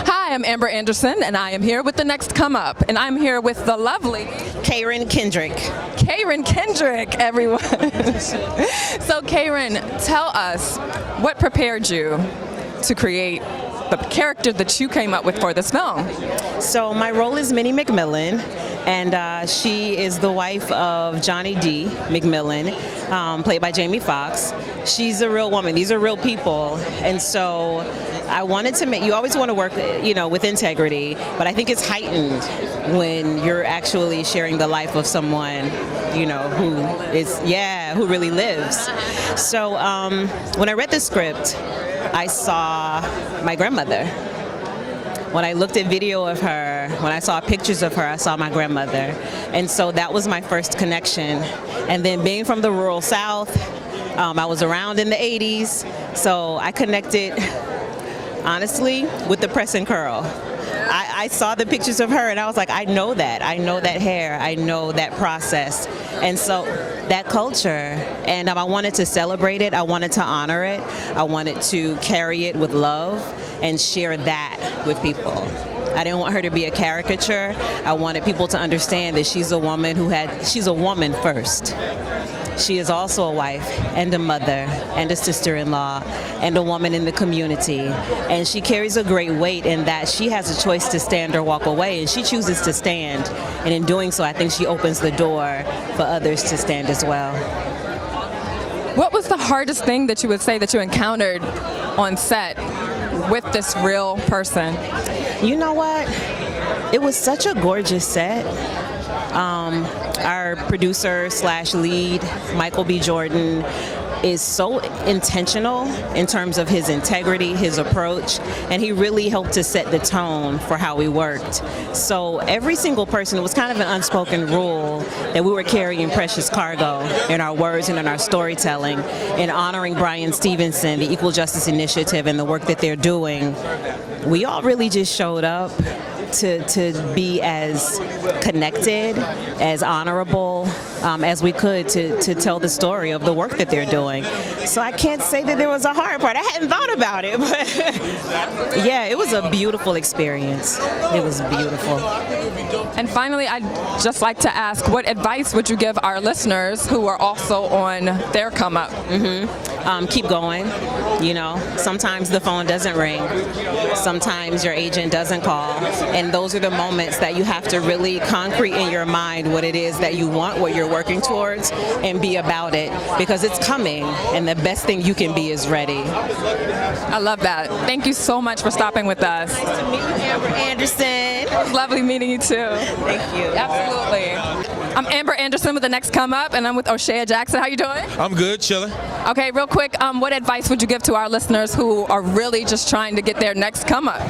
Hi, I'm Ambre Andersen, and I am here with the Next Come Up, and I'm here with the lovely Kendrick. Kendrick, everyone. So, Karen, tell us what prepared you to create the character that you came up with for this film. So my role is Minnie McMillan, and she is the wife of Johnny D. McMillan, played by Jamie Foxx. She's a real woman. These are real people, and so I wanted to make. You always want to work, with integrity, but I think it's heightened when you're actually sharing the life of someone, who really lives. So when I read the script, I saw my grandmother. When I looked at video of her, when I saw pictures of her, I saw my grandmother. And so that was my first connection. And then being from the rural South, I was around in the 80s, so I connected, honestly, with the press and curl. I saw the pictures of her and I was like, I know that hair, I know that process. And so that culture, and I wanted to celebrate it, I wanted to honor it, I wanted to carry it with love and share that with people. I didn't want her to be a caricature. I wanted people to understand that she's a woman she's a woman first. She is also a wife and a mother and a sister-in-law and a woman in the community. And she carries a great weight in that she has a choice to stand or walk away, and she chooses to stand. And in doing so, I think she opens the door for others to stand as well. What was the hardest thing that you would say that you encountered on set with this real person? You know what? It was such a gorgeous set. Our producer / lead, Michael B. Jordan, is so intentional in terms of his integrity, his approach, and he really helped to set the tone for how we worked. So every single person, it was kind of an unspoken rule that we were carrying precious cargo in our words and in our storytelling, in honoring Bryan Stevenson, the Equal Justice Initiative, and the work that they're doing. We all really just showed up to be as connected, as honorable as we could to tell the story of the work that they're doing. So I can't say that there was a hard part. I hadn't thought about it, but yeah, it was a beautiful experience. It was beautiful. And finally, I'd just like to ask, what advice would you give our listeners who are also on their come up? Keep going. Sometimes the phone doesn't ring. Sometimes your agent doesn't call. And those are the moments that you have to really concrete in your mind what it is that you want, what you're working towards, and be about it, because it's coming, and the best thing you can be is ready. I love that. Thank you so much for stopping with us. Nice to meet you, Ambre Andersen. It was lovely meeting you too. Thank you. Absolutely. I'm Ambre Andersen with the Next Come Up, and I'm with O'Shea Jackson. How you doing? I'm good, chilling. Okay, real quick, what advice would you give to our listeners who are really just trying to get their next come up?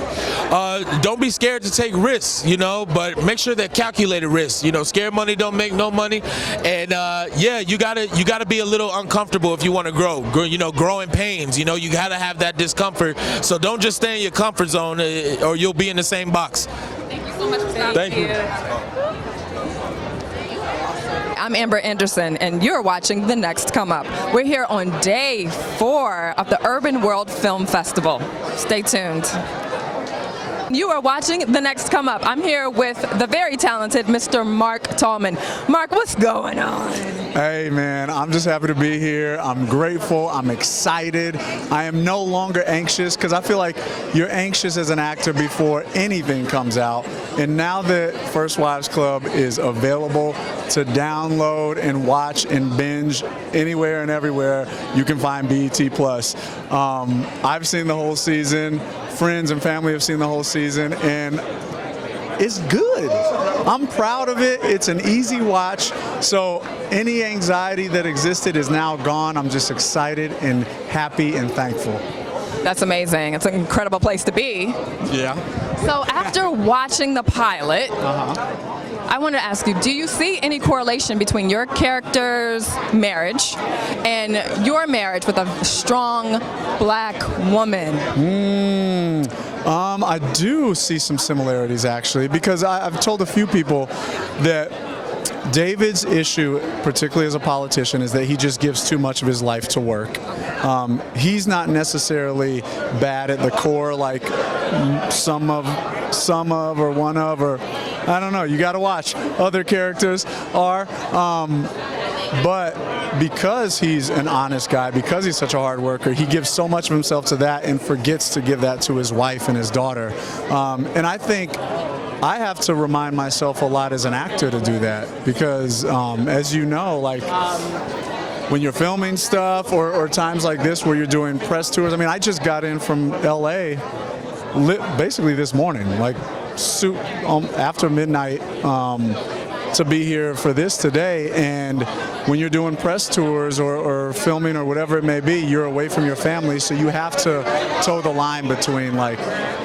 Don't be scared to take risks, but make sure they're calculated risks. Scared money don't make no money, and you gotta be a little uncomfortable if you want to grow. Growing pains. You gotta have that discomfort. So don't just stay in your comfort zone, or you'll be in the same box. Thank you so much for stopping. Thank you. I'm Ambre Andersen, and you're watching The Next Come Up. We're here on day 4 of the Urban World Film Festival. Stay tuned. You are watching The Next Come Up. I'm here with the very talented Mr. Mark Tallman. Mark, what's going on? Hey man, I'm just happy to be here. I'm grateful, I'm excited. I am no longer anxious, because I feel like you're anxious as an actor before anything comes out. And now that First Wives Club is available to download and watch and binge anywhere and everywhere, you can find BET+. I've seen the whole season. Friends and family have seen the whole season, and it's good. I'm proud of it. It's an easy watch. So any anxiety that existed is now gone. I'm just excited and happy and thankful. That's amazing. It's an incredible place to be. Yeah. So after watching the pilot, I want to ask you, do you see any correlation between your character's marriage and your marriage with a strong black woman? I do see some similarities, actually, because I've told a few people that David's issue, particularly as a politician, is that he just gives too much of his life to work. He's not necessarily bad at the core like some of or one of, or I don't know. You got to watch. Other characters are. But because he's an honest guy, because he's such a hard worker, he gives so much of himself to that and forgets to give that to his wife and his daughter. And I think I have to remind myself a lot as an actor to do that because, as you know, like when you're filming stuff or times like this where you're doing press tours. I mean, I just got in from L.A. Basically this morning, like after midnight. To be here for this today, and when you're doing press tours or filming or whatever it may be, you're away from your family, so you have to toe the line between like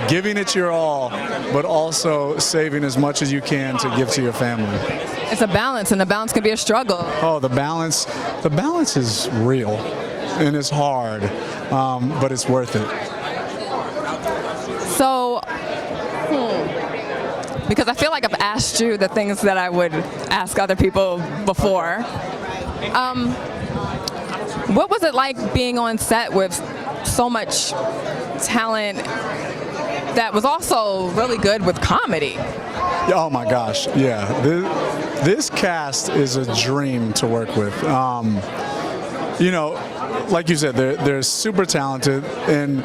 giving it your all, but also saving as much as you can to give to your family. It's a balance, and the balance can be a struggle. Oh, the balance is real, and it's hard, but it's worth it. So, because I feel like I've asked you the things that I would ask other people before. What was it like being on set with so much talent that was also really good with comedy? Oh my gosh, yeah. This cast is a dream to work with. You know, like you said, they're super talented, and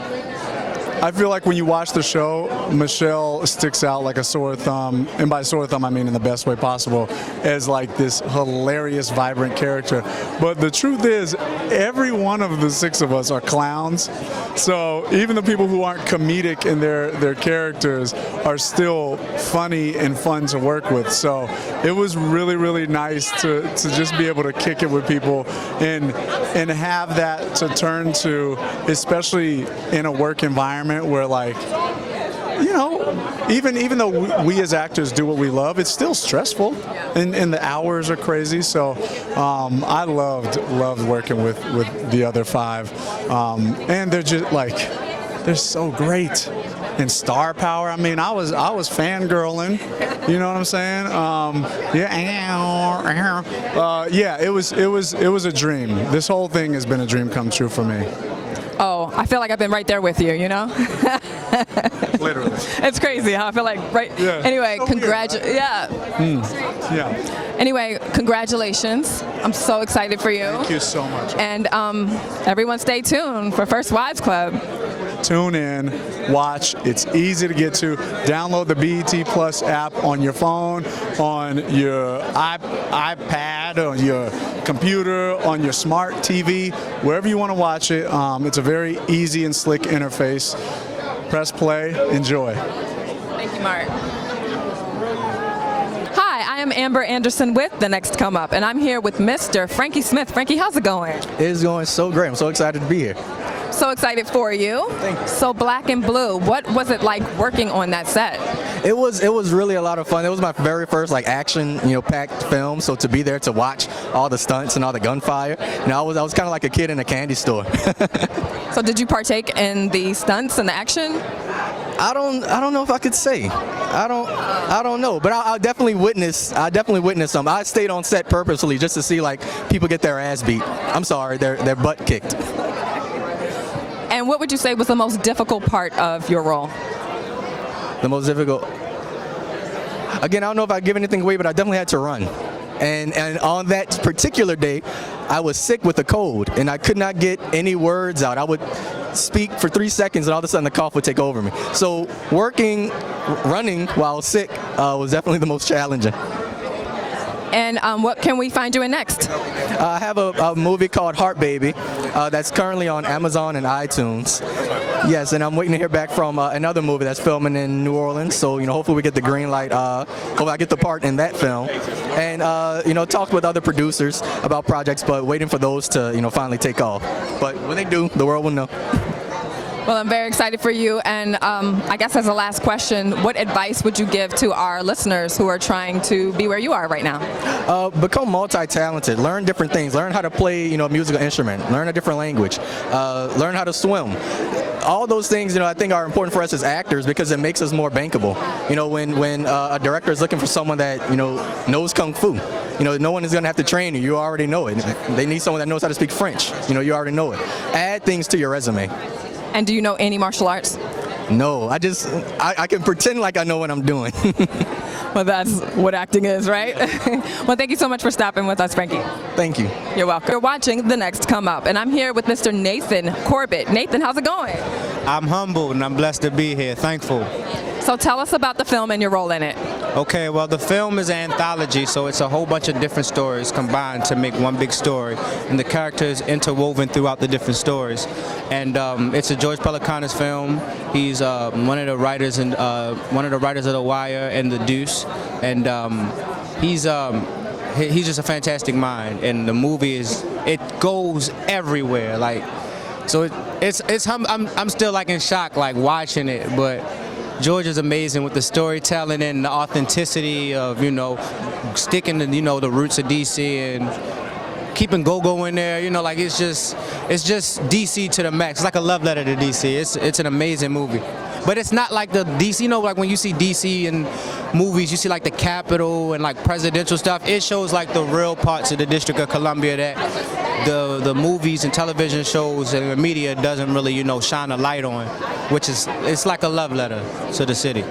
I feel like when you watch the show, Michelle sticks out like a sore thumb, and by sore thumb I mean in the best way possible, as like this hilarious, vibrant character. But the truth is, every one of the six of us are clowns, so even the people who aren't comedic in their characters are still funny and fun to work with. So it was really, really nice to just be able to kick it with people and have that to turn to, especially in a work environment where, like, you know, even though we as actors do what we love, it's still stressful, and the hours are crazy. So I loved working with the other five, and they're just like, they're so great. And star power. I mean, I was fangirling. You know what I'm saying? Yeah, it was a dream. This whole thing has been a dream come true for me. Oh, I feel like I've been right there with you, you know? Literally. It's crazy how I feel like Yeah. Anyway, So weird, right? Yeah. Yeah. Anyway, congratulations. I'm so excited for you. Thank you so much. And everyone stay tuned for First Wives Club. Tune in, watch. It's easy to get to. Download the BET Plus app on your phone, on your iPad, on your computer, on your smart TV, wherever you want to watch it. It's a very easy and slick interface. Press play, enjoy. Thank you, Mark. Hi, I am Ambre Andersen with The Next Come Up, and I'm here with Mr. Frankie Smith. Frankie, how's it going? It's going so great. I'm so excited to be here. So excited for you. Thank you. So Black and Blue, what was it like working on that set? It was really a lot of fun. It was my very first like action, packed film. So to be there to watch all the stunts and all the gunfire, I was kind of like a kid in a candy store. So did you partake in the stunts and the action? I don't know if I could say. I don't know, but I'll definitely witness some. I stayed on set purposely just to see like people get their ass beat. I'm sorry, their butt kicked. And what would you say was the most difficult part of your role? The most difficult. Again, I don't know if I give anything away, but I definitely had to run. And on that particular day, I was sick with a cold, and I could not get any words out. I would speak for 3 seconds, and all of a sudden the cough would take over me. So running while sick was definitely the most challenging. And what can we find you in next? I have a movie called Heart Baby that's currently on Amazon and iTunes. Yes, and I'm waiting to hear back from another movie that's filming in New Orleans. So, hopefully we get the green light. Hopefully I get the part in that film. And, talked with other producers about projects, but waiting for those to, finally take off. But when they do, the world will know. Well, I'm very excited for you, and I guess as a last question, what advice would you give to our listeners who are trying to be where you are right now? Become multi-talented. Learn different things. Learn how to play, a musical instrument. Learn a different language. Learn how to swim. all those things, I think are important for us as actors because it makes us more bankable. When a director is looking for someone that, knows Kung Fu, no one is going to have to train you. You already know it. They need someone that knows how to speak French. You already know it. Add things to your resume. And do you know any martial arts? No, I can pretend like I know what I'm doing. Well, that's what acting is, right? Well, thank you so much for stopping with us, Frankie. Thank you. You're welcome. You're watching The Next Come Up, and I'm here with Mr. Nathan Corbett. Nathan, how's it going? I'm humbled and I'm blessed to be here, thankful. So tell us about the film and your role in it. Okay, well, the film is an anthology, so it's a whole bunch of different stories combined to make one big story, and the characters interwoven throughout the different stories. And it's a George Pelecanos film. He's one of the writers of The Wire and The Deuce, and he's just a fantastic mind. And the movie it goes everywhere. So I'm still in shock watching it, but George is amazing with the storytelling and the authenticity of, sticking to, the roots of DC and keeping go-go in there, it's just DC to the max. It's like a love letter to DC. It's an amazing movie. But it's not like the DC, when you see DC in movies, you see the Capitol and presidential stuff. It shows the real parts of the District of Columbia that the movies and television shows and the media doesn't really, shine a light on, it's like a love letter to the city.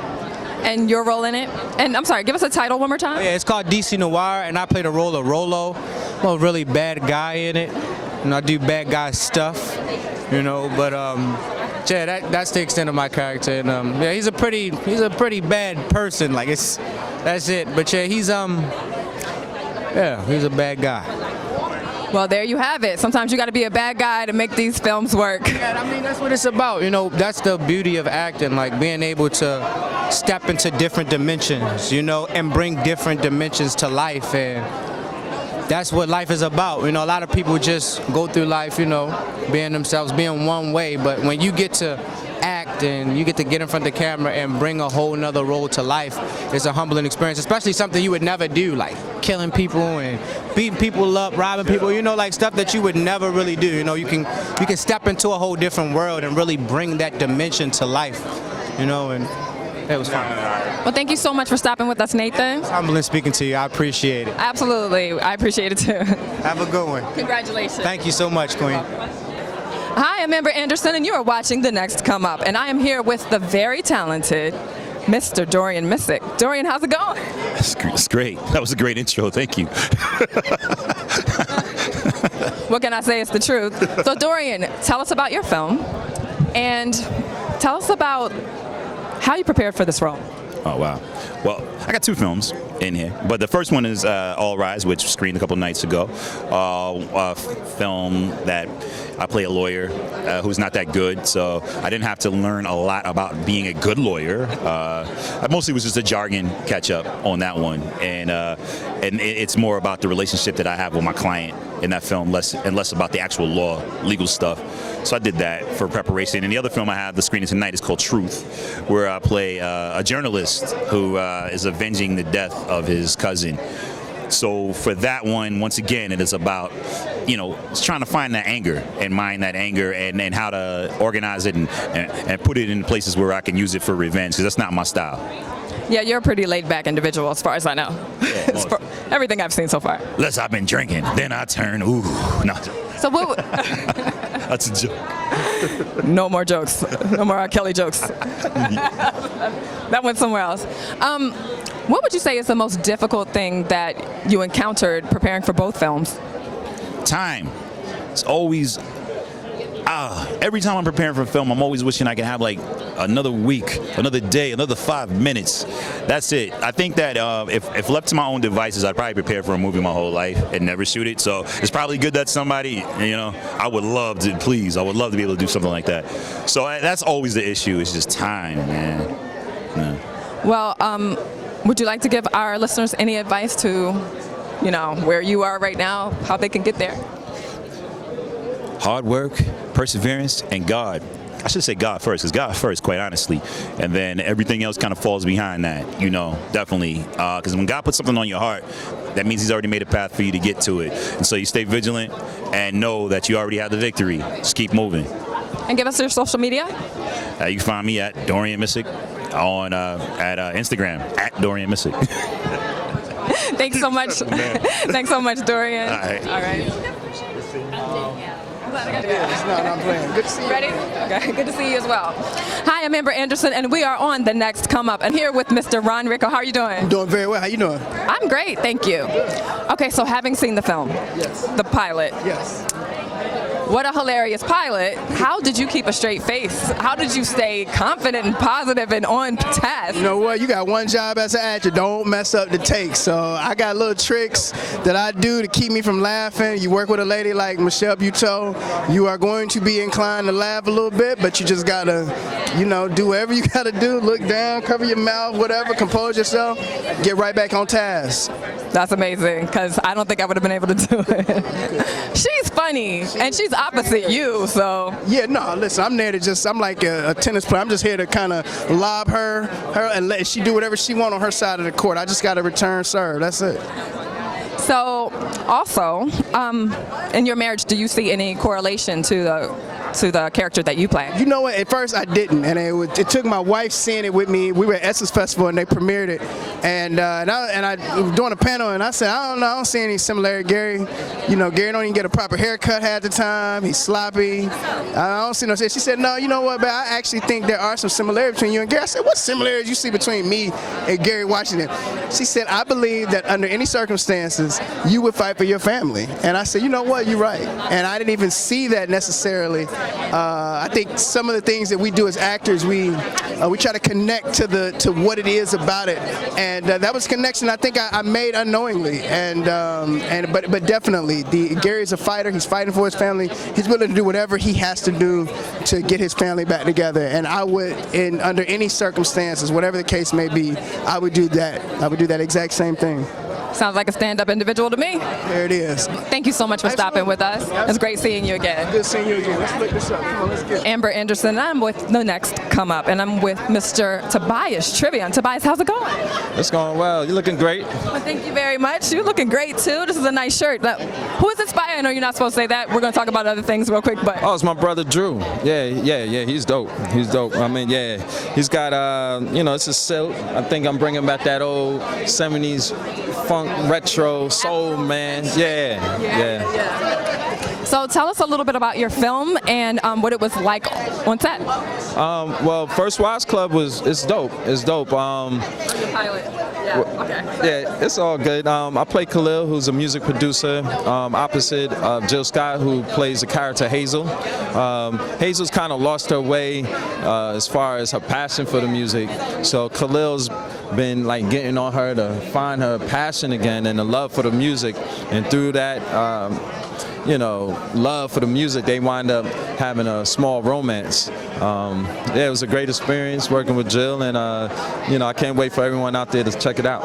And your role in it? And I'm sorry, give us a title one more time. Yeah, it's called DC Noir, and I play the role of Rolo. I'm a really bad guy in it, and I do bad guy stuff, but yeah, that's the extent of my character, and yeah, he's a pretty bad person. That's it. But yeah, he's a bad guy. Well, there you have it. Sometimes you got to be a bad guy to make these films work. Yeah, that's what it's about. That's the beauty of acting, being able to step into different dimensions, and bring different dimensions to life, and that's what life is about. A lot of people just go through life, being themselves, being one way, but when you get to act and you get to get in front of the camera and bring a whole nother role to life, it's a humbling experience, especially something you would never do, like killing people and beating people up, robbing people, stuff that you would never really do. You can step into a whole different world and really bring that dimension to life, and it was fun. Well, thank you so much for stopping with us, Nathan. It's humbling speaking to you. I appreciate it. Absolutely. I appreciate it too. Have a good one. Congratulations. Thank you so much, Queen. Hi, I'm Ambre Andersen, and you are watching The Next Come Up. And I am here with the very talented Mr. Dorian Missick. Dorian, how's it going? It's great. That was a great intro. Thank you. What can I say? It's the truth. So, Dorian, tell us about your film, and tell us about how you prepared for this role. Oh, wow. Well, I got two films in here, but the first one is All Rise, which screened a couple nights ago. A film that I play a lawyer who's not that good, so I didn't have to learn a lot about being a good lawyer. I mostly was just a jargon catch-up on that one, and it's more about the relationship that I have with my client in that film, less about the actual legal stuff. So I did that for preparation. And the other film I have, the screening tonight, is called Truth, where I play a journalist who is avenging the death of his cousin. So for that one, once again, it is about, trying to find that anger and mine that anger and how to organize it and put it in places where I can use it for revenge, because that's not my style. Yeah, you're a pretty laid-back individual, as far as I know. Yeah, everything I've seen so far. Unless I've been drinking, then I turn, ooh, no. So what? That's a joke. No more jokes. No more R. Kelly jokes. That went somewhere else. What would you say is the most difficult thing that you encountered preparing for both films? Time. It's always, every time I'm preparing for a film, I'm always wishing I could have another week, another day, another 5 minutes. That's it. I think that if left to my own devices, I'd probably prepare for a movie my whole life and never shoot it. So it's probably good that somebody, I would love to be able to do something like that. So that's always the issue. It's just time, man. Yeah. Well, would you like to give our listeners any advice to, where you are right now, how they can get there? Hard work, perseverance, and God. I should say God first, because God first, quite honestly. And then everything else kind of falls behind that, definitely. Because when God puts something on your heart, that means he's already made a path for you to get to it. And so you stay vigilant and know that you already have the victory. Just keep moving. And give us your social media. You can find me at Dorian Missick on at Instagram at Dorian Missick. Thanks so much. Thanks so much, Dorian. All right. All right. I'm playing. Good to see you. Ready? Okay, good to see you as well. Hi, I'm Ambre Andersen, and we are on The Next Come Up. And here with Mr. Ron Rico. How are you doing? Doing very well. How you doing? I'm great, thank you. Okay, so having seen the film, Yes. the pilot, Yes. what a hilarious pilot. How did you keep a straight face? How did you stay confident and positive and on task? You know what? You got one job as an actor. Don't mess up the take. So I got little tricks that I do to keep me from laughing. You work with a lady like Michelle Buteau. You are going to be inclined to laugh a little bit, but you just gotta, do whatever you gotta do. Look down, cover your mouth, whatever. Compose yourself. Get right back on task. That's amazing, because I don't think I would have been able to do it. She's funny, and she's opposite you, so. Yeah, no, listen, I'm there to I'm like a tennis player. I'm just here to kind of lob her and let she do whatever she want on her side of the court. I just got to return serve. That's it. So, also, in your marriage, do you see any correlation to the character that you play? You know what? At first I didn't, and it took my wife seeing it with me. We were at FilmFestival and they premiered it, and I was doing a panel and I said, I don't know, I don't see any similarity. Gary don't even get a proper haircut half the time. He's sloppy. I don't see no. She said, no, you know what? But I actually think there are some similarities between you and Gary. I said, what similarities you see between me and Gary Washington? She said, I believe that under any circumstances you would fight for your family. And I said, you know what? You're right. And I didn't even see that necessarily. I think some of the things that we do as actors, we try to connect to what it is about it, and that was a connection I think I made unknowingly, but definitely, Gary's a fighter. He's fighting for his family. He's willing to do whatever he has to do to get his family back together. And I would, under any circumstances, whatever the case may be, I would do that. I would do that exact same thing. Sounds like a stand-up individual to me. There it is. Thank you so much for stopping with us. It's great seeing you again. Good seeing you again. Let's look this up. Come on, let's get it. Ambre Andersen, I'm with The Next Come Up, and I'm with Mr. Tobias Truvillion. Tobias, how's it going? It's going well. You're looking great. Well, thank you very much. You're looking great, too. This is a nice shirt. Now, who is this by? I know you're not supposed to say that. We're going to talk about other things real quick, but... Oh, it's my brother Drew. Yeah, he's dope. He's dope. I mean, yeah, he's got, it's a silk. I think I'm bringing back that old 70s funk retro soul, man. Yeah. So tell us a little bit about your film and what it was like on set. Well, First Wives Club it's dope. It's dope. Pilot. Yeah, it's all good. I play Khalil, who's a music producer, opposite Jill Scott, who plays the character Hazel. Hazel's kind of lost her way as far as her passion for the music. So Khalil's been like getting on her to find her passion again and the love for the music. And through that, love for the music, they wind up having a small romance. It was a great experience working with Jill, and I can't wait for everyone out there to check it out.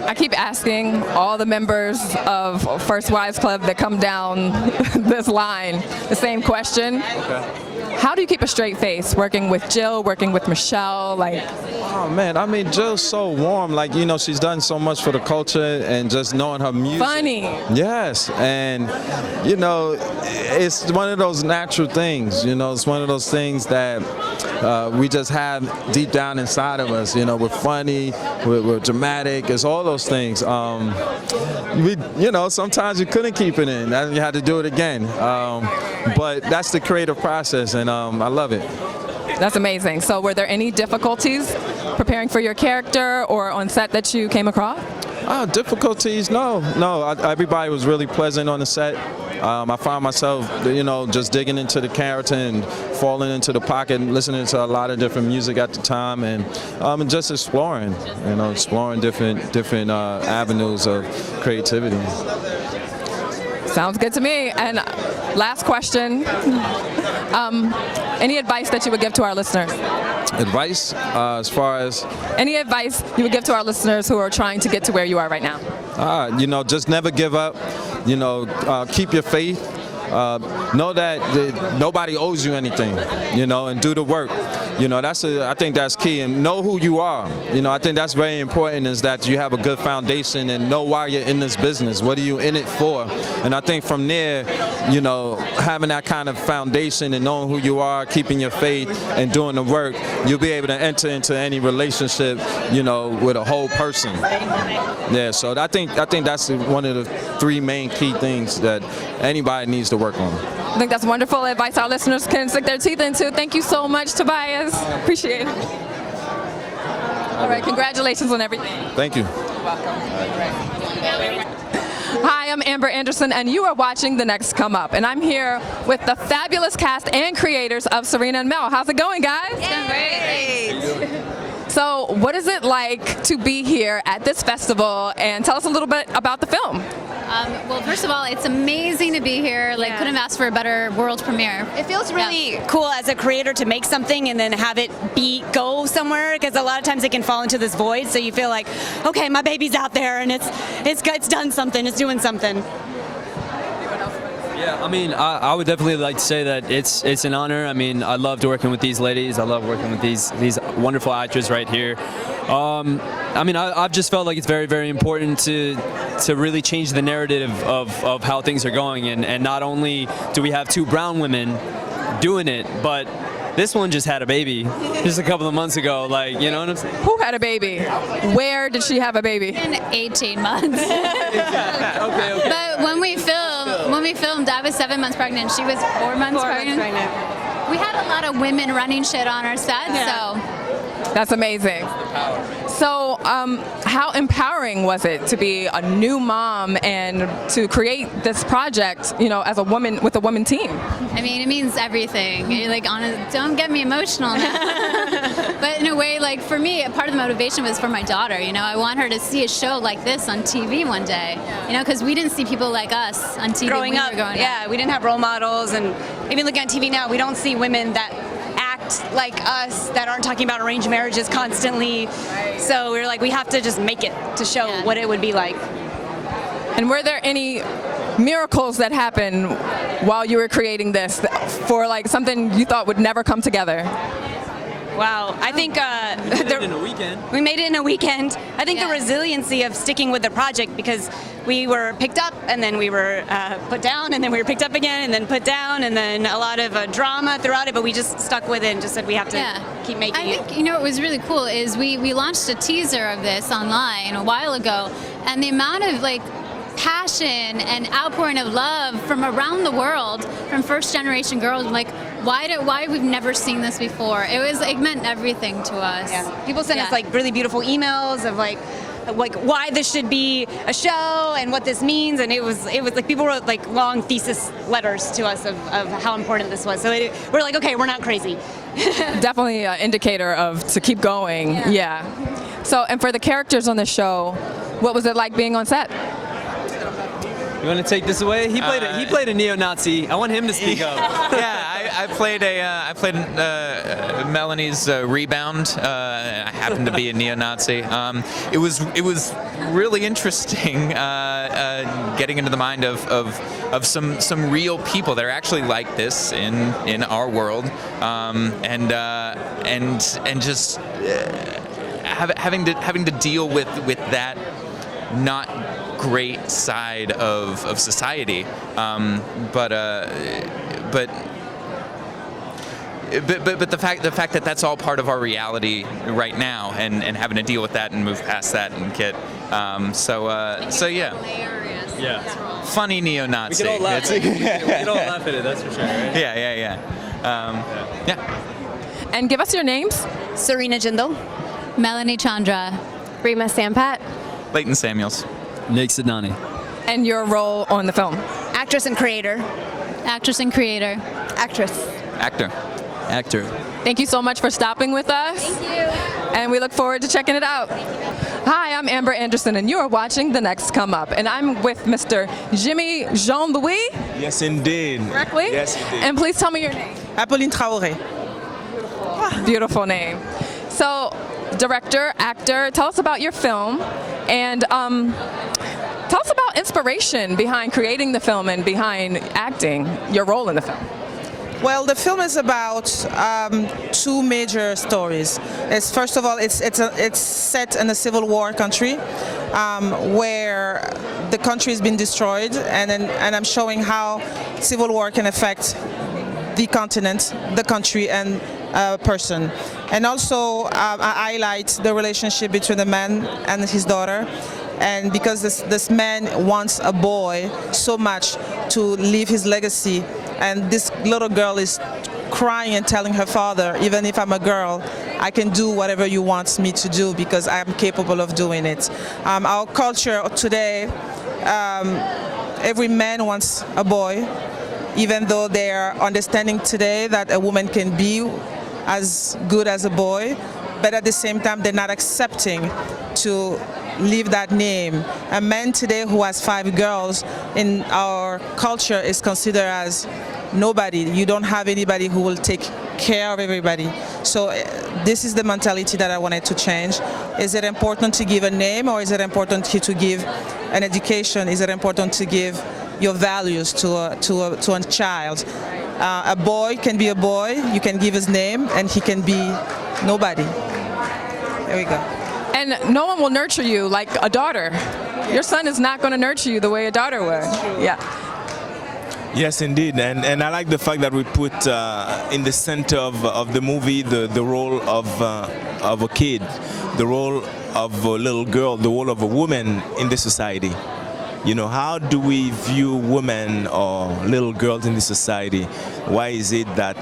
I keep asking all the members of First Wives Club that come down this line the same question. Okay. How do you keep a straight face working with Jill, working with Michelle? Oh man, I mean, Jill's so warm. She's done so much for the culture, and just knowing her music. Funny. Yes, and it's one of those natural things. It's one of those things that we just have deep down inside of us. We're funny, we're dramatic. It's all those things. Sometimes you couldn't keep it in, and you had to do it again. But that's the creative process, and I love it. That's amazing. So were there any difficulties preparing for your character or on set that you came across? Difficulties? No. Everybody was really pleasant on the set. I found myself, just digging into the character and falling into the pocket and listening to a lot of different music at the time, and just exploring different avenues of creativity. Sounds good to me. And last question, any advice that you would give to our listeners? Advice as far as? Any advice you would give to our listeners who are trying to get to where you are right now? Just never give up. Keep your faith. Know that nobody owes you anything, and do the work. You know, I think that's key. And know who you are. You know, I think that's very important, is that you have a good foundation and know why you're in this business. What are you in it for? And I think from there, you know, having that kind of foundation and knowing who you are, keeping your faith and doing the work, you'll be able to enter into any relationship, you know, with a whole person. Yeah, so I think that's one of the 3 main key things that anybody needs to work on. I think that's wonderful advice our listeners can stick their teeth into. Thank you so much, Tobias. Appreciate it. All right, congratulations on everything. Thank you. You're welcome. Hi, I'm Ambre Andersen, and you are watching The Next Come Up. And I'm here with the fabulous cast and creators of Surina and Mel. How's it going, guys? It's going great. So, what is it like to be here at this festival? And tell us a little bit about the film. Well, first of all, it's amazing to be here. Like, couldn't have asked for a better world premiere. It feels really cool as a creator to make something and then have it go somewhere, because a lot of times it can fall into this void. So you feel like, okay, my baby's out there and it's done something, it's doing something. Yeah, I mean, I would definitely like to say that it's an honor. I mean, I loved working with these ladies. I love working with these wonderful actors right here. I mean, I've just felt like it's very, very important to really change the narrative of how things are going. And not only do we have 2 brown women doing it, but this one just had a baby just a couple of months ago. Like, you know what I'm saying? Who had a baby? Where did she have a baby? In 18 months. Okay. But when we filmed, I was 7 months pregnant. She was 4 months pregnant. We had a lot of women running shit on our set, so. That's amazing. So, how empowering was it to be a new mom and to create this project, you know, as a woman with a woman team? I mean, it means everything. You're like, don't get me emotional now. But in a way, like for me, part of the motivation was for my daughter. You know, I want her to see a show like this on TV one day. You know, because we didn't see people like us on TV Growing up, we didn't have role models, and even looking at TV now, we don't see women that act like us, that aren't talking about arranged marriages constantly. So we were like, we have to just make it to show what it would be like. And were there any miracles that happened while you were creating this for like something you thought would never come together? Wow, I think we made it in a weekend. We made it in a weekend. I think the resiliency of sticking with the project, because we were picked up and then we were put down and then we were picked up again and then put down, and then a lot of drama throughout it, but we just stuck with it and just said we have to keep making it. I think, you know, what was really cool is we launched a teaser of this online a while ago, and the amount of like passion and outpouring of love from around the world from first generation girls, like why we've never seen this before. It meant everything to us. Yeah. People sent us like really beautiful emails of like why this should be a show and what this means, and it was like people wrote like long thesis letters to us of how important this was. So we're like, okay, we're not crazy. Definitely an indicator of to keep going. Yeah. So, and for the characters on the show, what was it like being on set? You want to take this away? He played a neo-Nazi. I want him to speak up. Yeah, I played Melanie's rebound. I happened to be a neo-Nazi. It was really interesting getting into the mind of some real people that are actually like this in our world, and just having to deal with that not great side of society, but the fact that that's all part of our reality right now, and having to deal with that and move past that and get so yeah. Yeah. Funny neo-Nazi. We can all laugh. We can all laugh at it. That's for sure. Right? Yeah. And give us your names. Surina Jindal, Melanie Chandra, Rima Sampat, Leighton Samuels, Nick Sidnani. And your role on the film? actress and creator. Actress and creator. Actress. Actor. Thank you so much for stopping with us. Thank you. And we look forward to checking it out. Hi, I'm Ambre Andersen, and you are watching The Next Come Up. And I'm with Mr. Jimmy Jean-Louis. Yes, indeed. Correctly? Yes, indeed. And please tell me your name. Apolline Traoré. Beautiful name. So, director, actor, tell us about your film, and tell us about inspiration behind creating the film and behind acting, your role in the film. Well, the film is about two major stories. First of all, it's set in a civil war country where the country has been destroyed, and I'm showing how civil war can affect the continent, the country, and a person. And also I highlight the relationship between the man and his daughter. And because this man wants a boy so much to leave his legacy, and this little girl is crying and telling her father, even if I'm a girl, I can do whatever you want me to do because I'm capable of doing it. Our culture today, every man wants a boy, even though they are understanding today that a woman can be as good as a boy, but at the same time they're not accepting to leave that name. A man today who has 5 girls in our culture is considered as nobody. You don't have anybody who will take care of everybody. So this is the mentality that I wanted to change. Is it important to give a name, or is it important to give an education? Is it important to give your values to a child? A boy can be a boy, you can give his name, and he can be nobody. There we go. And no one will nurture you like a daughter. Your son is not going to nurture you the way a daughter would. Yeah. Yes, indeed, and I like the fact that we put in the center of the movie the role of a kid, the role of a little girl, the role of a woman in the society. You know, how do we view women or little girls in this society? Why is it that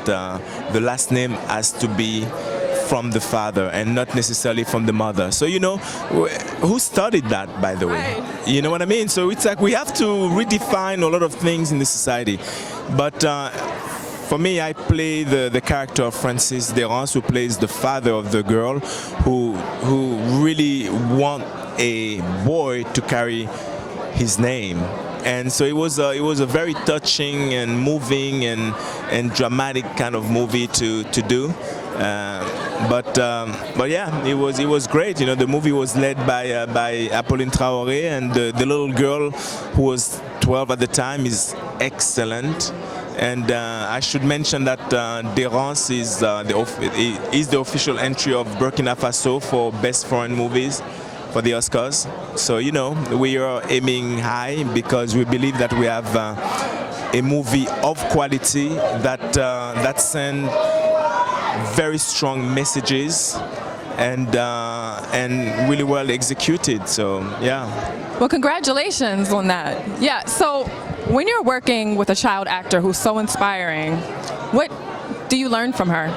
the last name has to be from the father and not necessarily from the mother? So, you know, who studied that, by the way? You know what I mean? So it's like we have to redefine a lot of things in the society. But for me, I play the character of Francis Derance, who plays the father of the girl, who really want a boy to carry his name. And so it was a very touching and moving and dramatic kind of movie to do. But yeah, it was great. You know, the movie was led by Apolline Traoré, and the little girl who was 12 at the time is excellent. And I should mention that Derance is the official entry of Burkina Faso for Best Foreign Movies for the Oscars. So, you know, we are aiming high because we believe that we have a movie of quality that send very strong messages and really well executed. So, yeah. Well, congratulations on that. Yeah, so when you're working with a child actor who's so inspiring, what do you learn from her?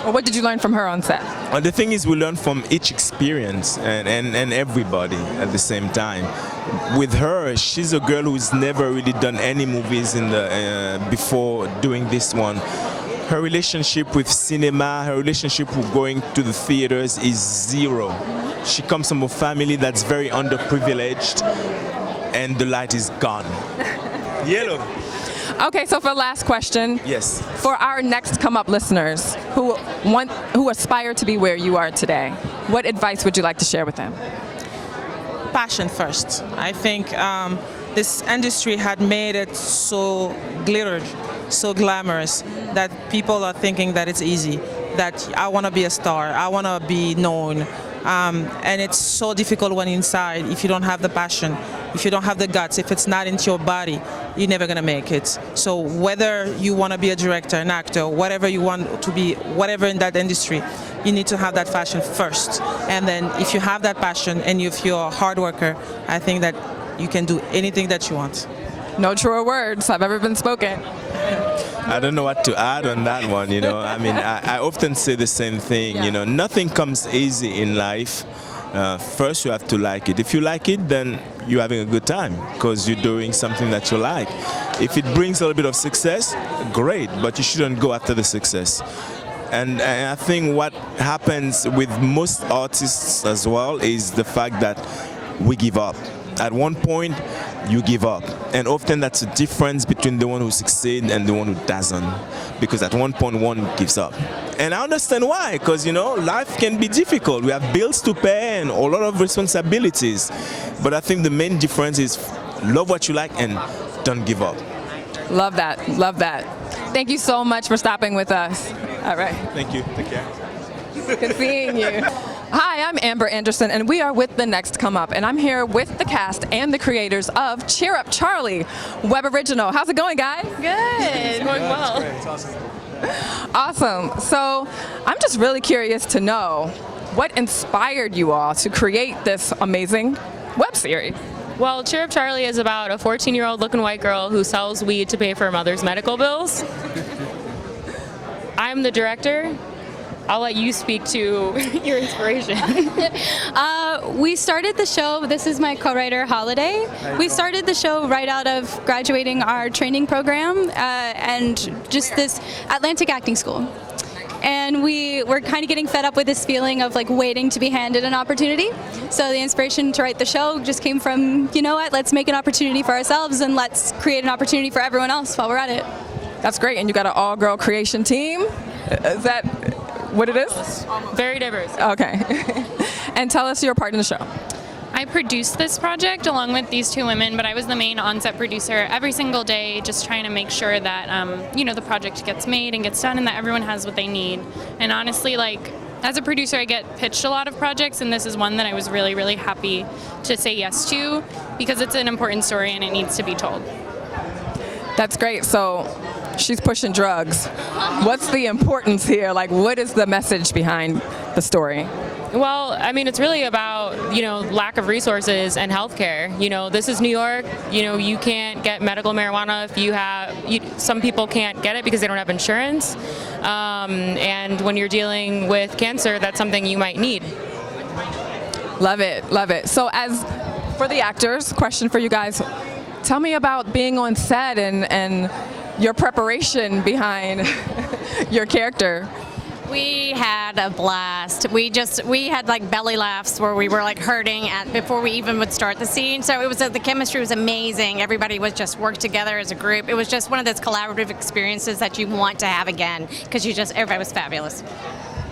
Or what did you learn from her on set? Well, the thing is, we learn from each experience and everybody at the same time. With her, she's a girl who's never really done any movies before doing this one. Her relationship with cinema, her relationship with going to the theaters is zero. She comes from a family that's very underprivileged, and the light is gone. Yellow. Okay, so for the last question. Yes. For our NextComeUp listeners who aspire to be where you are today, what advice would you like to share with them? Passion first. I think this industry had made it so glittered, so glamorous, that people are thinking that it's easy, that I want to be a star, I want to be known. And it's so difficult when inside, if you don't have the passion, if you don't have the guts, if it's not into your body, you're never going to make it. So whether you want to be a director, an actor, whatever you want to be, whatever in that industry, you need to have that passion first. And then if you have that passion and if you're a hard worker, I think that you can do anything that you want. No truer words have ever been spoken. I don't know what to add on that one, you know. I mean, I often say the same thing, you know. Nothing comes easy in life. First, you have to like it. If you like it, then you're having a good time because you're doing something that you like. If it brings a little bit of success, great, but you shouldn't go after the success. And I think what happens with most artists as well is the fact that we give up. At one point, you give up. And often that's the difference between the one who succeeds and the one who doesn't. Because at one point, one gives up. And I understand why, because, you know, life can be difficult. We have bills to pay and a lot of responsibilities. But I think the main difference is love what you like and don't give up. Love that. Love that. thank you so much for stopping with us. All right. Thank you. Take care. Good seeing you. Hi, I'm Ambre Andersen, and we are with the Next Come Up, and I'm here with the cast and the creators of Cheer Up Charlie, web original. How's it going, guys? Good. Going well. It's awesome. Awesome. So I'm just really curious to know what inspired you all to create this amazing web series. Well, Cheer Up Charlie is about a 14-year-old looking white girl who sells weed to pay for her mother's medical bills. I'm the director. I'll let you speak to your inspiration. We started the show, this is my co-writer, Holiday. We started the show right out of graduating our training program and just this Atlantic Acting School. And we were kind of getting fed up with this feeling of like waiting to be handed an opportunity. So the inspiration to write the show just came from, you know what, let's make an opportunity for ourselves and let's create an opportunity for everyone else while we're at it. That's great. And you got an all-girl creation team? Is that what it is? Very diverse. Okay. And tell us your part in the show. I produced this project along with these two women, but I was the main on-set producer every single day, just trying to make sure that the project gets made and gets done and that everyone has what they need. And honestly, like, as a producer, I get pitched a lot of projects, and this is one that I was really, really happy to say yes to because it's an important story and it needs to be told. That's great. So she's pushing drugs. What's the importance here? Like, what is the message behind the story? Well, I mean, it's really about, lack of resources and healthcare. This is New York. You can't get medical marijuana if you have, some people can't get it because they don't have insurance. And when you're dealing with cancer, that's something you might need. Love it, love it. So as for the actors, question for you guys, tell me about being on set and your preparation behind your character. We had a blast. We had like belly laughs where we were like hurting before we even would start the scene. So it was the chemistry was amazing. Everybody was just worked together as a group. It was just one of those collaborative experiences that you want to have again because everybody was fabulous.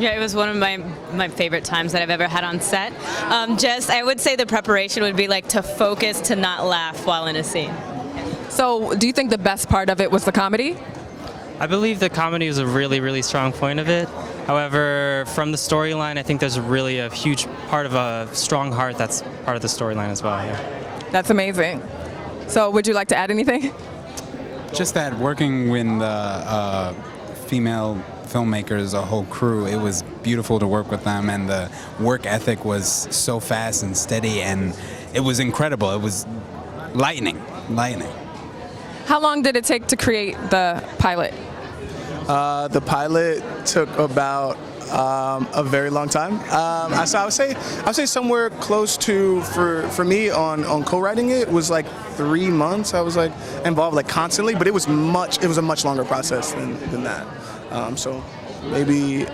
Yeah, it was one of my favorite times that I've ever had on set. I would say the preparation would be like to focus, to not laugh while in a scene. So do you think the best part of it was the comedy? I believe the comedy is a really, really strong point of it. However, from the storyline, I think there's really a huge part of a strong heart that's part of the storyline as well. Yeah. That's amazing. So would you like to add anything? Just that working with the female filmmakers, a whole crew, it was beautiful to work with them, and the work ethic was so fast and steady, and it was incredible. It was lightning. How long did it take to create the pilot? The pilot took about a very long time. I would say somewhere close to, for me on co-writing it was like 3 months. I was like involved like constantly, but it was a much longer process than that. So maybe,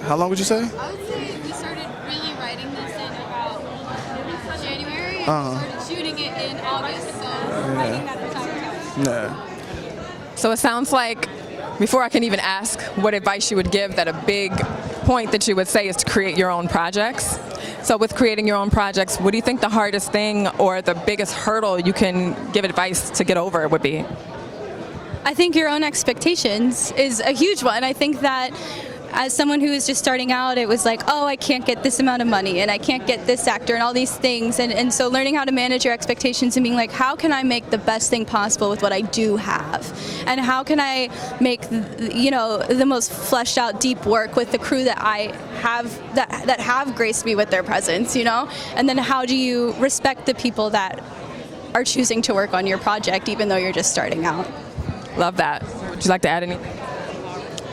how long would you say? I would say we started really writing this in about January and started shooting it in August, so writing that entire time. Yeah. So it sounds like, before I can even ask what advice you would give, that a big point that you would say is to create your own projects. So with creating your own projects, what do you think the hardest thing or the biggest hurdle you can give advice to get over would be? I think your own expectations is a huge one. I think that as someone who is just starting out, it was like, oh, I can't get this amount of money and I can't get this actor and all these things. And so learning how to manage your expectations and being like, how can I make the best thing possible with what I do have? And how can I make, the most fleshed out deep work with the crew that I have, that have graced me with their presence, And then how do you respect the people that are choosing to work on your project even though you're just starting out? Love that. Would you like to add anything?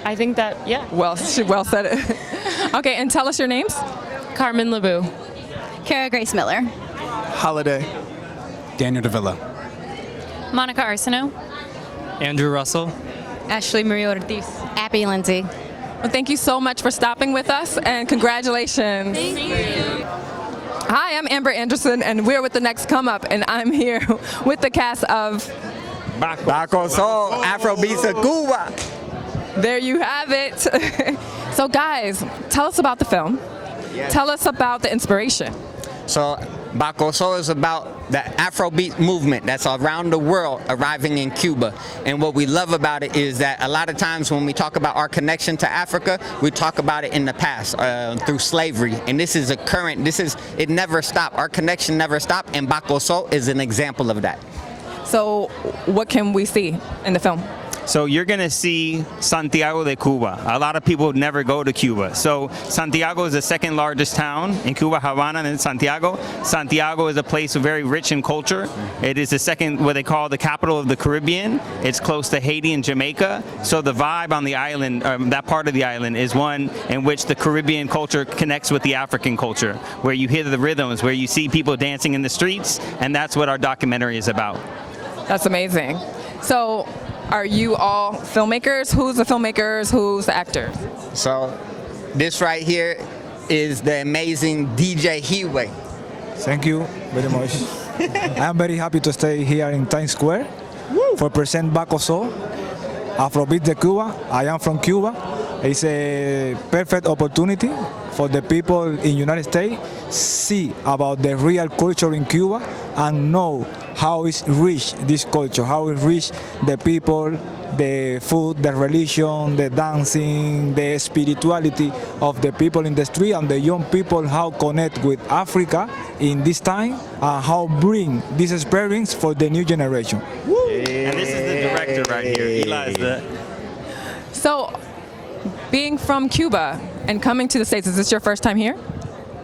I think that, yeah. Well said it. Okay, and tell us your names. Carmen Lebu. Kyra Grace Miller. Holiday. Daniel Davila. Monica Arsenault. Andrew Russell. Ashley Marie Ortiz. Abby Lindsay. Well, thank you so much for stopping with us, and congratulations. Thank you. Hi, I'm Ambre Andersen, and we're with the Next Come Up, and I'm here with the cast of Baco Soul, Afrobeats of Cuba. There you have it. So guys, tell us about the film. Yes. Tell us about the inspiration. So Baco Soul is about the Afrobeat movement that's around the world arriving in Cuba. And what we love about it is that a lot of times when we talk about our connection to Africa, we talk about it in the past through slavery. And this is a current, it never stopped. Our connection never stopped, and Baco Soul is an example of that. So what can we see in the film? So you're going to see Santiago de Cuba. A lot of people never go to Cuba. So Santiago is the second largest town in Cuba, Havana and Santiago. Santiago is a place very rich in culture. It is the second, what they call the capital of the Caribbean. It's close to Haiti and Jamaica. So the vibe on the island, that part of the island, is one in which the Caribbean culture connects with the African culture, where you hear the rhythms, where you see people dancing in the streets, and that's what our documentary is about. That's amazing. So, are you all filmmakers? Who's the filmmakers? Who's the actors? So this right here is the amazing DJ Hiwe. Thank you very much. I'm very happy to stay here in Times Square for present Baco Soul, Afrobeat de Cuba. I am from Cuba. It's a perfect opportunity for the people in United States see about the real culture in Cuba and know how it's rich, this culture, how it's rich, the people, the food, the religion, the dancing, the spirituality of the people in the street, and the young people how connect with Africa in this time and how bring this experience for the new generation. And this is the director right here. Eli is the... So, being from Cuba and coming to the States, is this your first time here?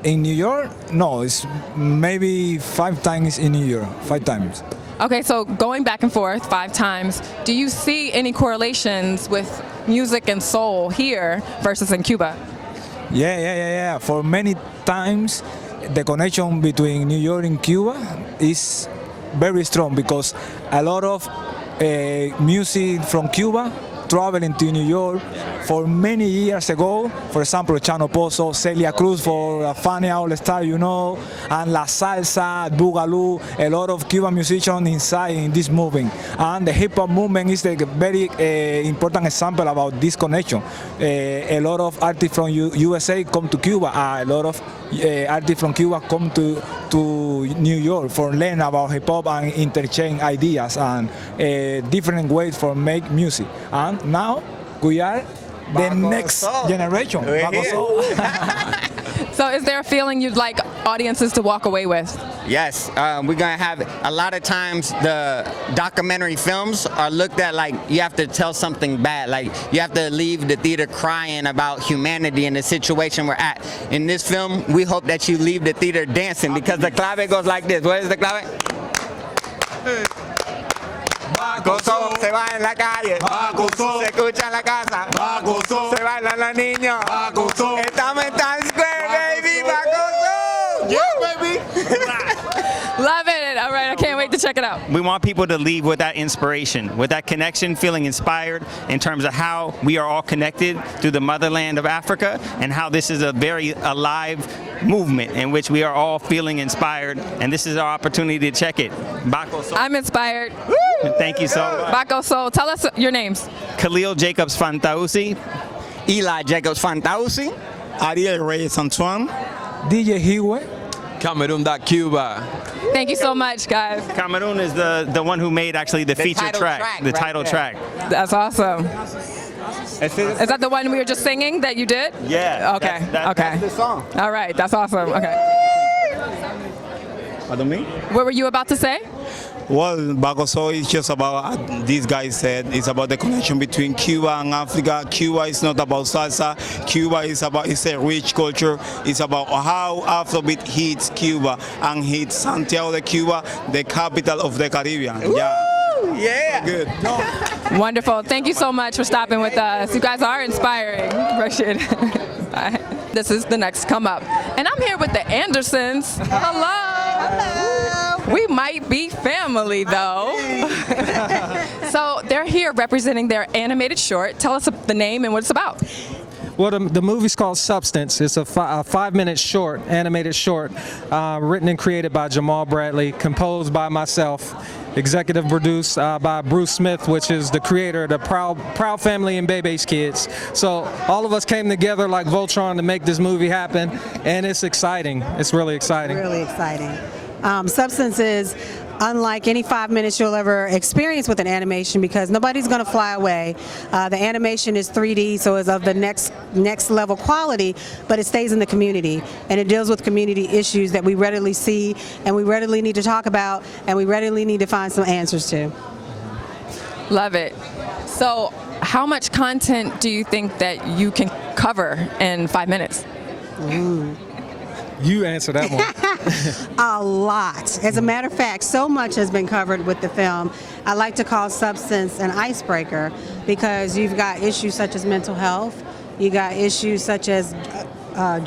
In New York? No, it's maybe 5 times in New York, 5 times. Okay, so going back and forth 5 times, do you see any correlations with music and soul here versus in Cuba? Yeah. For many times, the connection between New York and Cuba is very strong because a lot of music from Cuba traveling to New York for many years ago. For example, Chano Pozo, Celia Cruz for Fania All-Star, you know, and La Salsa, Boogaloo, a lot of Cuban musicians inside in this movement. And the hip-hop movement is a very important example about this connection. A lot of artists from USA come to Cuba, a lot of artists from Cuba come to New York for learn about hip-hop and interchange ideas and different ways for make music. And now we are the next generation. So is there a feeling you'd like audiences to walk away with? Yes, we're gonna have a lot of times the documentary films are looked at like you have to tell something bad, like you have to leave the theater crying about humanity and the situation we're at. In this film, we hope that you leave the theater dancing because the clave goes like this. What is the clave? Baco Soul, se va en la calle. Baco Soul, se escucha en la casa. Baco Soul, se bailan los niños. Baco Soul, estamos en Times Square, baby. Baco Soul, yeah, baby. Love it. All right, I can't wait to check it out. We want people to leave with that inspiration, with that connection, feeling inspired in terms of how we are all connected through the motherland of Africa and how this is a very alive movement in which we are all feeling inspired, and this is our opportunity to check it. Baco Soul. I'm inspired. Thank you so much. Baco Soul, tell us your names. Khalil Jacobs Fantausi. Eli Jacobs Fantausi. Ariel Reyes Antoine. DJ Hiwe. Cameroon.Cuba. Thank you so much, guys. Cameroon is the one who made actually the feature track, the title track. That's awesome. Is that the one we were just singing that you did? Yeah. Okay. That's the song. All right. That's awesome. Okay. Pardon me? What were you about to say? Well, Baco Soul is just about, these guys said, it's about the connection between Cuba and Africa. Cuba is not about salsa. Cuba is about, it's a rich culture. It's about how Afrobeat hits Cuba and hits Santiago de Cuba, the capital of the Caribbean. Yeah. Good. Wonderful. Thank you so much for stopping with us. You guys are inspiring. Appreciate it. Bye. This is the Next Come Up. And I'm here with the Andersens. Hello. We might be family, though. So they're here representing their animated short. Tell us the name and what it's about. Well, the movie's called Substance. It's a 5-minute short, animated short, written and created by Jamal Bradley, composed by myself, executive produced by Bruce Smith, which is the creator of the Proud Family and Bebe's Kids. So all of us came together like Voltron to make this movie happen, and it's exciting. It's really exciting. Really exciting. Substance is unlike any 5 minutes you'll ever experience with an animation because nobody's going to fly away. The animation is 3D, so it's of the next level quality, but it stays in the community, and it deals with community issues that we readily see and we readily need to talk about and we readily need to find some answers to. Love it. So how much content do you think that you can cover in 5 minutes? Ooh. You answer that one. A lot. As a matter of fact, so much has been covered with the film. I like to call Substance an icebreaker because you've got issues such as mental health, you got issues such as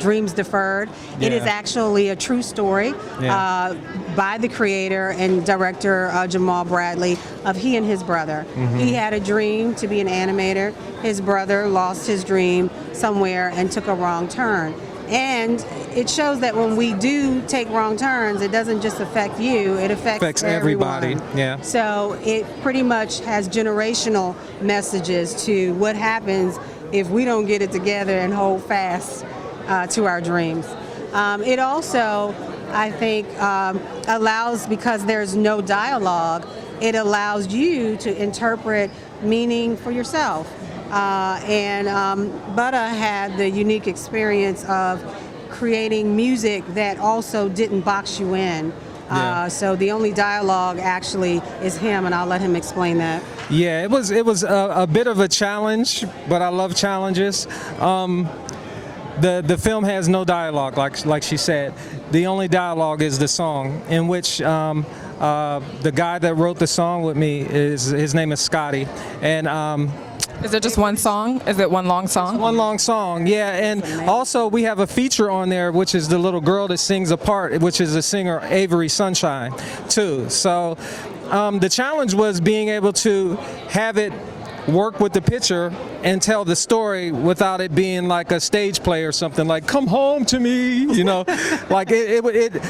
dreams deferred. Yeah. It is actually a true story by the creator and director Jamal Bradley of he and his brother. Mm-hmm. He had a dream to be an animator. His brother lost his dream somewhere and took a wrong turn. And it shows that when we do take wrong turns, it doesn't just affect you, it affects everybody. Yeah. So it pretty much has generational messages to what happens if we don't get it together and hold fast to our dreams. It also, I think, allows, because there's no dialogue, it allows you to interpret meaning for yourself. Butta had the unique experience of creating music that also didn't box you in. So the only dialogue actually is him, and I'll let him explain that. Yeah, it was a bit of a challenge, but I love challenges. The film has no dialogue, like she said. The only dialogue is the song, in which the guy that wrote the song with me his name is Scotty, and. Is it just one song? Is it one long song? It's one long song, yeah. And also we have a feature on there, which is the little girl that sings a part, which is the singer Avery Sunshine, too. So the challenge was being able to have it work with the picture and tell the story without it being like a stage play or something like "Come home to me," you know, like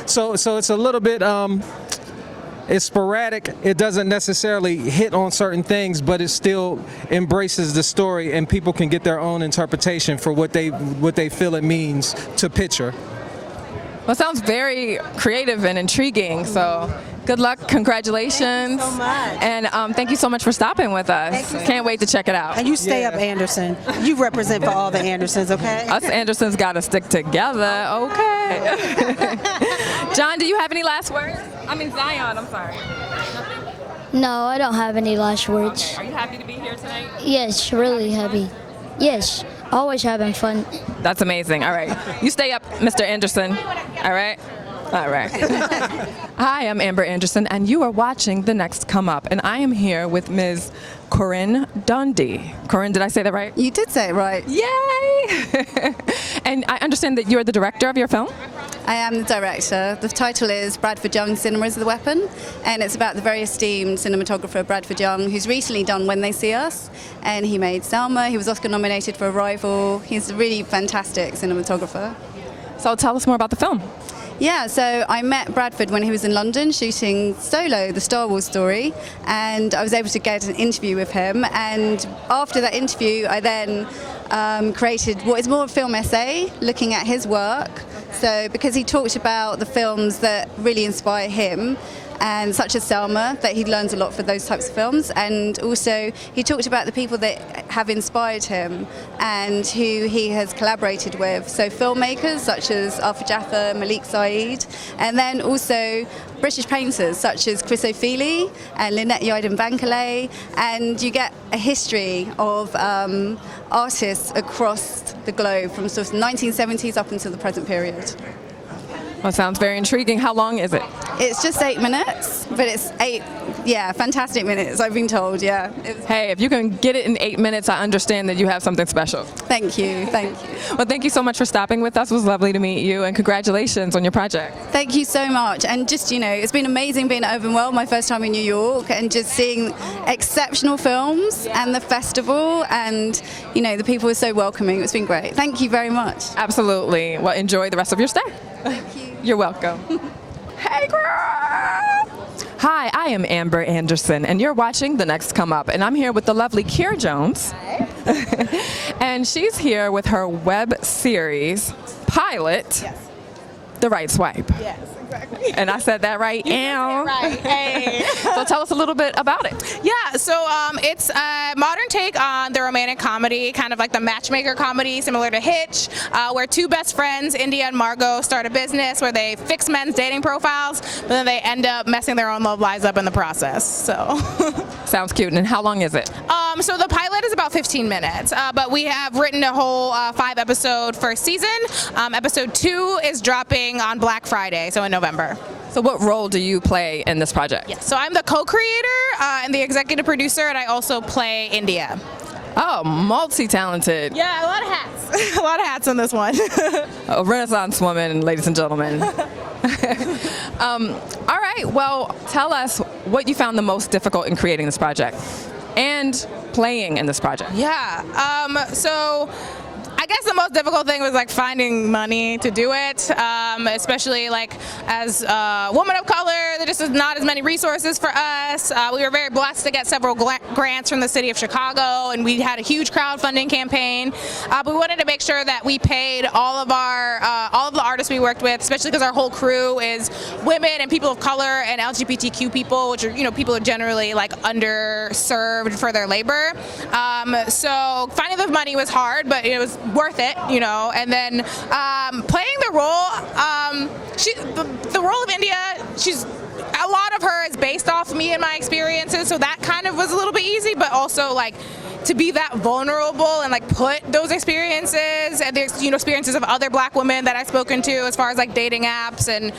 So it's a little bit. It's sporadic. It doesn't necessarily hit on certain things, but it still embraces the story, and people can get their own interpretation for what they feel it means to picture. Well, it sounds very creative and intriguing. So, good luck. Congratulations. Thank you so much. And thank you so much for stopping with us. Can't wait to check it out. And you stay up, Andersen. You represent for all the Andersens, okay? Us Andersens got to stick together, okay? John, do you have any last words? I mean, Zion, I'm sorry. No, I don't have any last words. Okay. Are you happy to be here tonight? Yes, really happy. Yes, always having fun. That's amazing. All right. You stay up, Mr. Andersen. All right? All right. Hi, I'm Ambre Andersen, and you are watching The Next Come Up, and I am here with Ms. Corine Dhondee. Corine, did I say that right? You did say it right. Yay! And I understand that you're the director of your film? I am the director. The title is Bradford Young, Cinema is the Weapon, and it's about the very esteemed cinematographer Bradford Young, who's recently done When They See Us, and he made Selma. He was Oscar nominated for Arrival. He's a really fantastic cinematographer. So tell us more about the film. Yeah, so I met Bradford when he was in London shooting Solo, the Star Wars story, and I was able to get an interview with him. And after that interview, I then created what is more a film essay, looking at his work. So because he talked about the films that really inspire him, and such as Selma, that he learns a lot for those types of films, and also he talked about the people that have inspired him and who he has collaborated with, so filmmakers such as Arthur Jaffa, Malik Saeed, and then also British painters such as Chris O'Feely and Lynette Yiden Bankalay, and you get a history of artists across the globe from sort of 1970s up until the present period. Well, sounds very intriguing. How long is it? It's just 8 minutes, but it's 8, fantastic minutes, I've been told, yeah. Hey, if you can get it in 8 minutes, I understand that you have something special. Thank you, thank you. Well, thank you so much for stopping with us. It was lovely to meet you, and congratulations on your project. Thank you so much. And just, it's been amazing being at Urban World, my first time in New York, and just seeing exceptional films and the festival, and, the people were so welcoming. It's been great. Thank you very much. Absolutely. Well, enjoy the rest of your stay. Thank you. You're welcome. Hey, girl! Hi, I am Ambre Andersen, and you're watching The Next Come Up, and I'm here with the lovely Kyra Jones. Hi. And she's here with her web series pilot, The Right Swipe. Yes, exactly. And I said that right. You said it right. Hey. So tell us a little bit about it. Yeah, so it's a modern take on the romantic comedy, kind of like the matchmaker comedy, similar to Hitch, where two best friends, India and Margot, start a business where they fix men's dating profiles, but then they end up messing their own love lives up in the process. So. Sounds cute. And how long is it? So the pilot is about 15 minutes, but we have written a whole 5-episode first season. Episode 2 is dropping on Black Friday, so in November. So what role do you play in this project? So I'm the co-creator and the executive producer, and I also play India. Oh, multi-talented. Yeah, a lot of hats. A lot of hats on this one. A Renaissance woman, ladies and gentlemen. All right, well, tell us what you found the most difficult in creating this project and playing in this project. Yeah, so I guess the most difficult thing was like finding money to do it, especially like as a woman of color. There just is not as many resources for us. We were very blessed to get several grants from the city of Chicago, and we had a huge crowdfunding campaign. But we wanted to make sure that we paid all of the artists we worked with, especially because our whole crew is women and people of color and LGBTQ people, which are people are generally like underserved for their labor. So finding the money was hard, but it was worth it, and then playing the role, the role of India, a lot of her is based off me and my experiences, so that kind of was a little bit easy, but also like to be that vulnerable and like put those experiences and the experiences of other Black women that I've spoken to as far as like dating apps and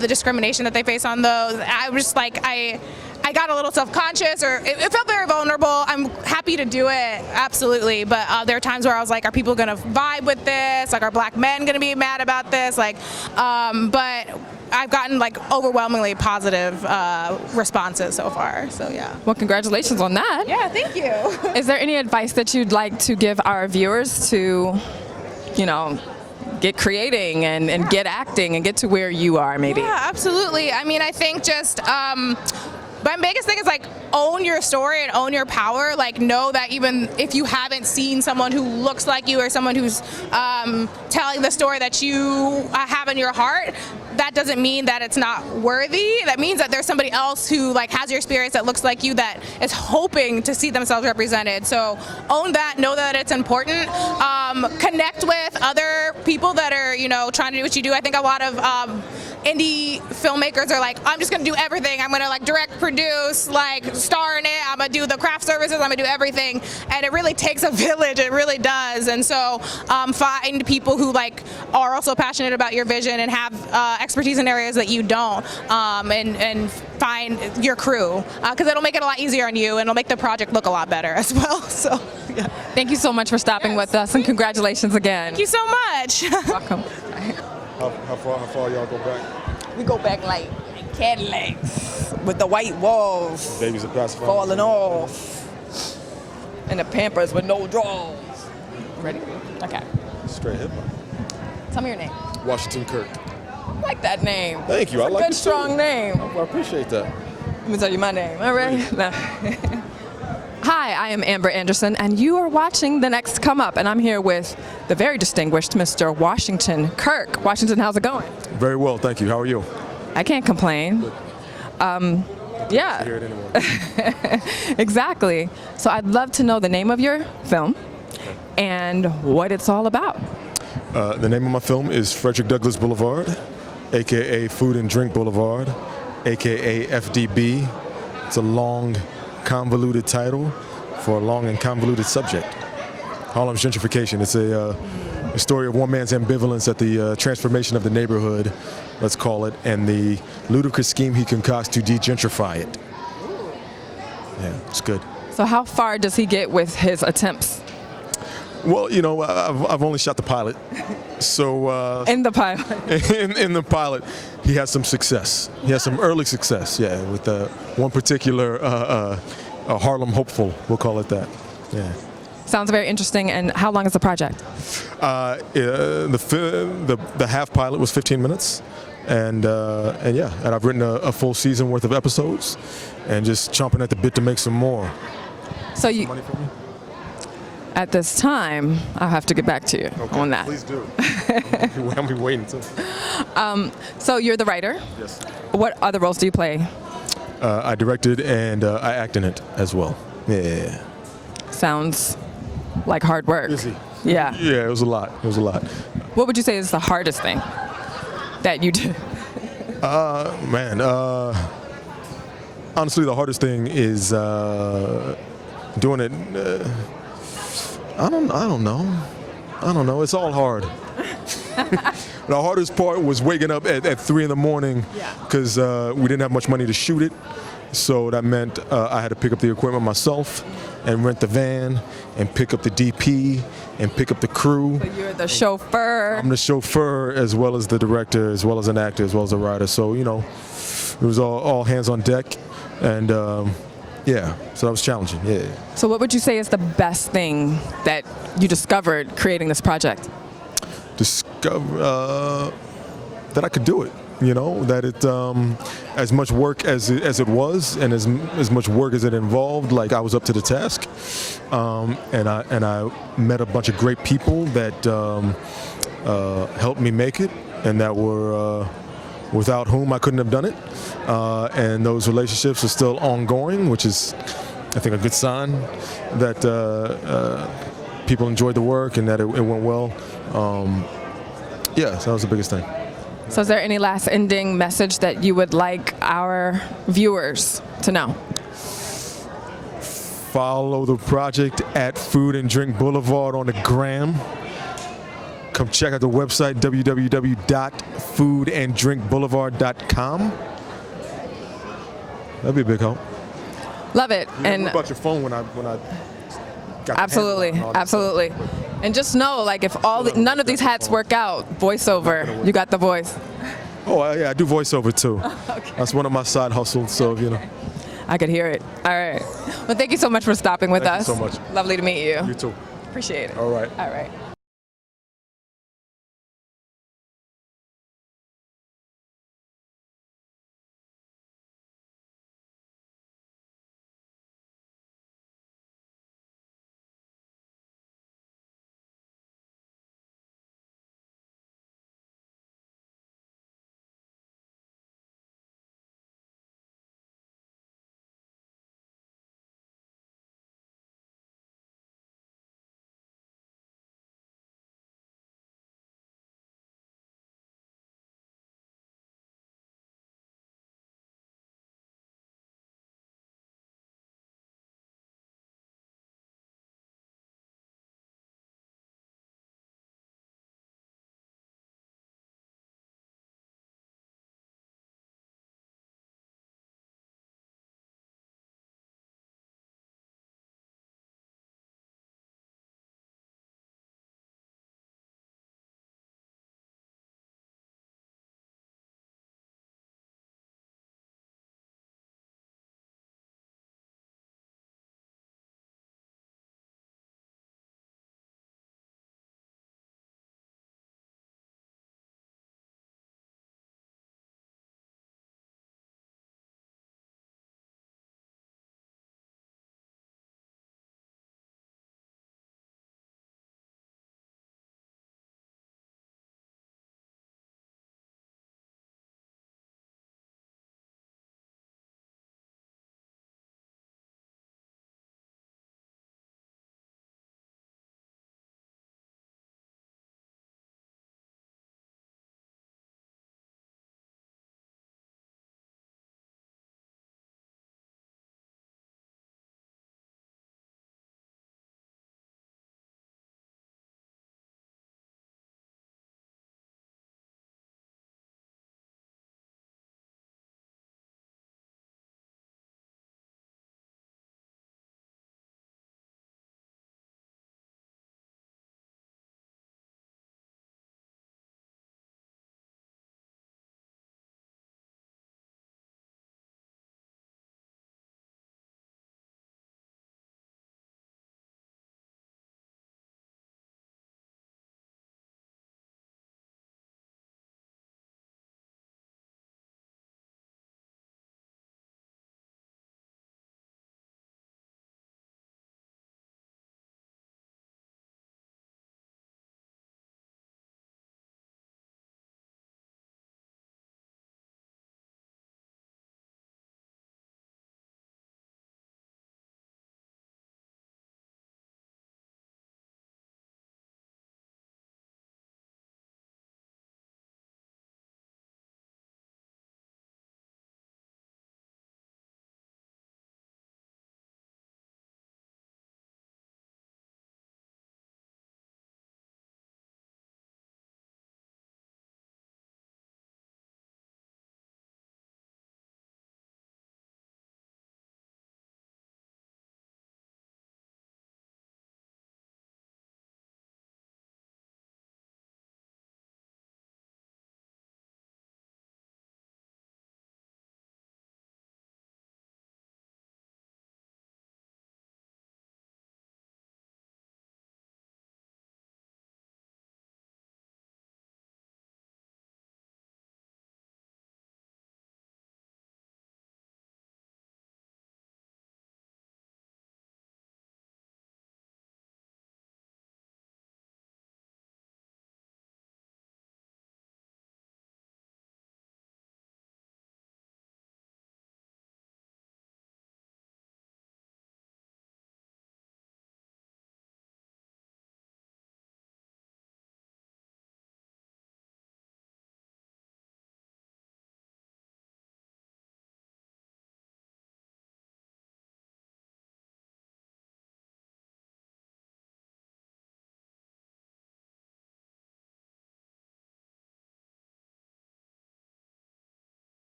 the discrimination that they face on those. I was just like, I got a little self-conscious, or it felt very vulnerable. I'm happy to do it, absolutely, but there are times where I was like, are people gonna vibe with this? Like, are Black men gonna be mad about this? Like, but I've gotten like overwhelmingly positive responses so far, so yeah. Well, congratulations on that. Yeah, thank you. Is there any advice that you'd like to give our viewers to, get creating and get acting and get to where you are, maybe? Yeah, absolutely. I mean, I think just my biggest thing is like own your story and own your power. Like, know that even if you haven't seen someone who looks like you or someone who's telling the story that you have in your heart, that doesn't mean that it's not worthy. That means that there's somebody else who like has your experience that looks like you, that is hoping to see themselves represented. So own that, know that it's important. Connect with other people that are, trying to do what you do. I think a lot of indie filmmakers are like, I'm just gonna do everything. I'm gonna like direct, produce, like star in it. I'm gonna do the craft services. I'm gonna do everything. And it really takes a village. It really does. And so find people who like are also passionate about your vision and have expertise in areas that you don't, and find your crew, because it'll make it a lot easier on you and it'll make the project look a lot better as well. So yeah. Thank you so much for stopping with us, and congratulations again. Thank you so much. Welcome. How far y'all go back? We go back like Cadillacs with the white walls Babies are pacified. falling off, and the Pampers with no drawers. Ready? Okay. Straight hip hop. Tell me your name. Washington Kirk. I like that name. Thank you. It's I a like good, it strong too. name. I appreciate that. Let me tell you my name. All right. No. Hi, I am Ambre Andersen, and you are watching The Next Come Up, and I'm here with the very distinguished Mr. Washington Kirk. Washington, how's it going? Very well, thank you. How are you? I can't complain. Yeah. Hear it anyway. Exactly. So I'd love to know the name of your film and what it's all about. The name of my film is Frederick Douglass Boulevard, aka Food and Drink Boulevard, aka F.D.B. It's a long, convoluted title for a long and convoluted subject. Harlem's gentrification. It's a story of one man's ambivalence at the transformation of the neighborhood let's call it, and the ludicrous scheme he concocts to degentrify it. Yeah, it's good. So how far does he get with his attempts? Well, you know, I've only shot the pilot, so In the pilot. in the pilot, he has some success. He has some early success, yeah, with one particular Harlem hopeful, we'll call it that. Yeah. Sounds very interesting. And how long is the project? The half pilot was 15 minutes, and yeah, and I've written a full season worth of episodes, and just chomping at the bit to make some more. So you. Money for me? At this time, I'll have to get back to you on that. Please do. I'll be waiting too. So you're the writer. Yes. What other roles do you play? I directed and I act in it as well. Yeah. Sounds like hard work. Busy. Yeah. Yeah, it was a lot. It was a lot. What would you say is the hardest thing that you do? Man, honestly, the hardest thing is doing it. I don't know. It's all hard. The hardest part was waking up at 3 in the morning because we didn't have much money to shoot it. So that meant I had to pick up the equipment myself and rent the van and pick up the DP and pick up the crew. So you're the chauffeur. I'm the chauffeur as well as the director, as well as an actor, as well as a writer. So, you know, it was all hands on deck. And yeah, so that was challenging, yeah. So what would you say is the best thing that you discovered creating this project? Discover that I could do it. You know, that it as much work as it was, and as much work as it involved, like I was up to the task, and I met a bunch of great people that helped me make it, and that were without whom I couldn't have done it, and those relationships are still ongoing, which is, I think, a good sign that people enjoyed the work and that it went well. Yeah, so that was the biggest thing. So is there any last ending message that you would like our viewers to know? Follow the project at Food and Drink Boulevard on the gram. Come check out the website, www.foodanddrinkboulevard.com. That'd be a big help. Love it. And what about your phone when I got Absolutely. And just know, like, if none of these hats work out, voiceover, you got the voice. Oh, yeah, I do voiceover too. Okay. That's one of my side hustles, so, you know. I could hear it. All right. Well, thank you so much for stopping with us. Thank you so much. Lovely to meet you. You too. Appreciate it. All right. All right.